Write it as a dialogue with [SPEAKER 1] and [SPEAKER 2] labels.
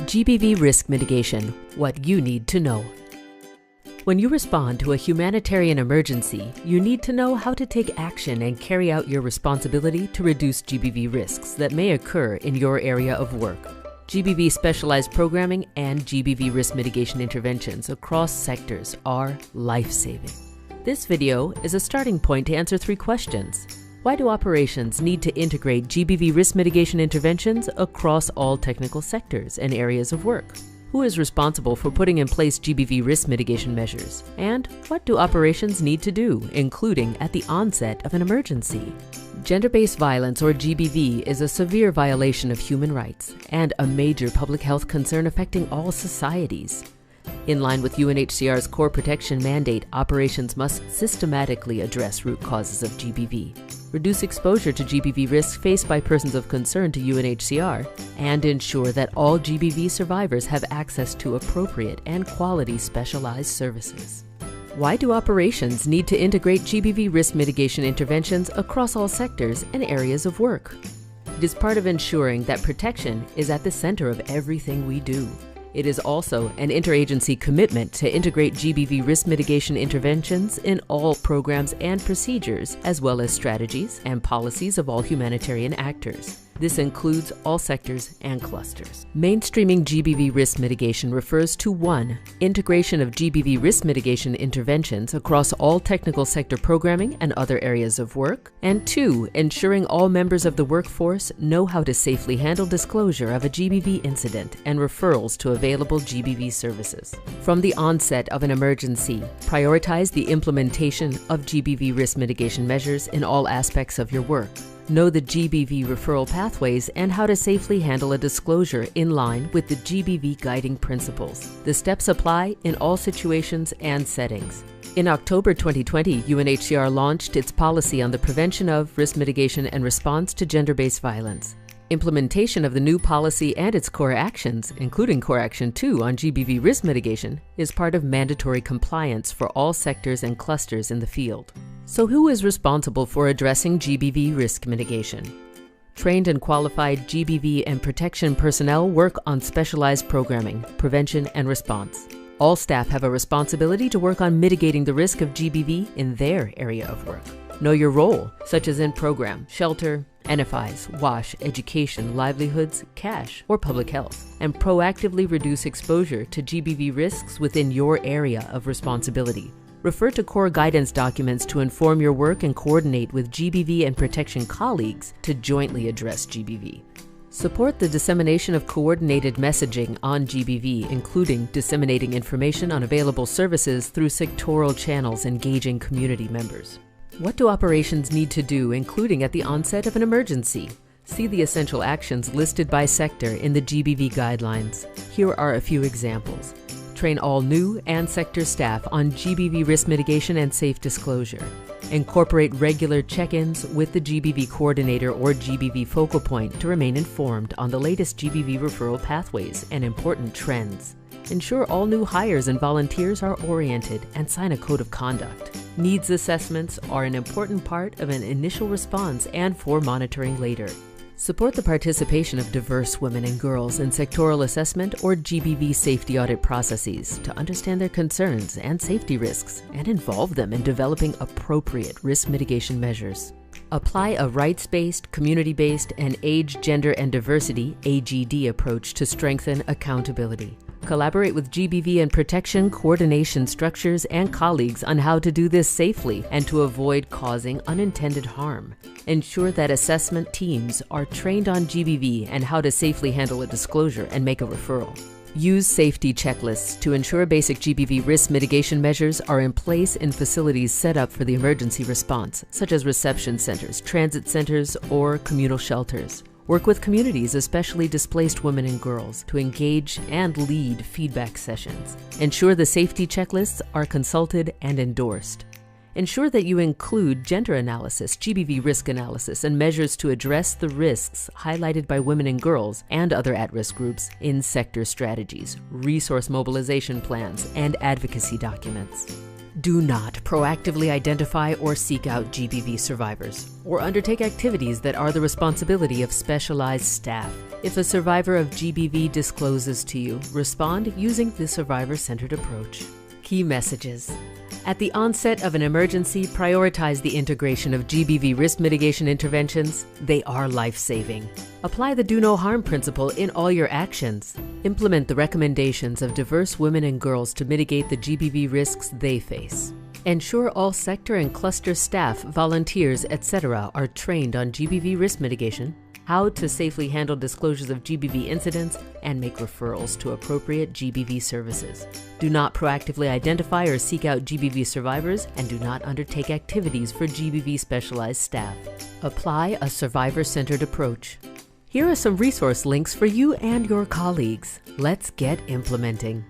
[SPEAKER 1] GBV Risk Mitigation, what you need to know. When you respond to a humanitarian emergency, you need to know how to take action and carry out your responsibility to reduce GBV risks that may occur in your area of work. GBV specialized programming and GBV risk mitigation interventions across sectors are life-saving. This video is a starting point to answer 3 questions. Why do operations need to integrate GBV risk mitigation interventions across all technical sectors and areas of work? Who is responsible for putting in place GBV risk mitigation measures? And what do operations need to do, including at the onset of an emergency? Gender-based violence, or GBV, is a severe violation of human rights and a major public health concern affecting all societies. In line with UNHCR's core protection mandate, operations must systematically address root causes of GBV, reduce exposure to GBV risks faced by persons of concern to UNHCR, and ensure that all GBV survivors have access to appropriate and quality specialized services. Why do operations need to integrate GBV risk mitigation interventions across all sectors and areas of work? It is part of ensuring that protection is at the center of everything we do. It is also an interagency commitment to integrate GBV risk mitigation interventions in all programs and procedures, as well as strategies and policies of all humanitarian actors. This includes all sectors and clusters. Mainstreaming GBV risk mitigation refers to 1. Integration of GBV risk mitigation interventions across all technical sector programming and other areas of work, and 2. Ensuring all members of the workforce know how to safely handle disclosure of a GBV incident and referrals to available GBV services. From the onset of an emergency, prioritize the implementation of GBV risk mitigation measures in all aspects of your work. Know the GBV referral pathways and how to safely handle a disclosure in line with the GBV guiding principles. The steps apply in all situations and settings. In October 2020, UNHCR launched its policy on the prevention of, risk mitigation, and response to gender-based violence. Implementation of the new policy and its core actions, including Core Action 2 on GBV risk mitigation, is part of mandatory compliance for all sectors and clusters in the field. So who is responsible for addressing GBV risk mitigation? Trained and qualified GBV and protection personnel work on specialized programming, prevention, and response. All staff have a responsibility to work on mitigating the risk of GBV in their area of work. Know your role, such as in program, shelter, NFIs, WASH, education, livelihoods, cash, or public health, and proactively reduce exposure to GBV risks within your area of responsibility. Refer to core guidance documents to inform your work and coordinate with GBV and protection colleagues to jointly address GBV. Support the dissemination of coordinated messaging on GBV, including disseminating information on available services through sectoral channels engaging community members. What do operations need to do, including at the onset of an emergency? See the essential actions listed by sector in the GBV guidelines. Here are a few examples. Train all new and sector staff on GBV risk mitigation and safe disclosure. Incorporate regular check-ins with the GBV coordinator or GBV focal point to remain informed on the latest GBV referral pathways and important trends. Ensure all new hires and volunteers are oriented and sign a code of conduct. Needs assessments are an important part of an initial response and for monitoring later. Support the participation of diverse women and girls in sectoral assessment or GBV safety audit processes to understand their concerns and safety risks and involve them in developing appropriate risk mitigation measures. Apply a rights-based, community-based, and age, gender, and diversity (AGD) approach to strengthen accountability. Collaborate with GBV and protection coordination structures and colleagues on how to do this safely and to avoid causing unintended harm. Ensure that assessment teams are trained on GBV and how to safely handle a disclosure and make a referral. Use safety checklists to ensure basic GBV risk mitigation measures are in place in facilities set up for the emergency response, such as reception centers, transit centers, or communal shelters. Work with communities, especially displaced women and girls, to engage and lead feedback sessions. Ensure the safety checklists are consulted and endorsed. Ensure that you include gender analysis, GBV risk analysis, and measures to address the risks highlighted by women and girls and other at-risk groups in sector strategies, resource mobilization plans, and advocacy documents. Do not proactively identify or seek out GBV survivors, or undertake activities that are the responsibility of specialized staff. If a survivor of GBV discloses to you, respond using the survivor-centered approach. Key messages. At the onset of an emergency, prioritize the integration of GBV risk mitigation interventions. They are life-saving. Apply the do no harm principle in all your actions. Implement the recommendations of diverse women and girls to mitigate the GBV risks they face. Ensure all sector and cluster staff, volunteers, etc. are trained on GBV risk mitigation, how to safely handle disclosures of GBV incidents, and make referrals to appropriate GBV services. Do not proactively identify or seek out GBV survivors, and do not undertake activities for GBV specialized staff. Apply a survivor-centered approach. Here are some resource links for you and your colleagues. Let's get implementing.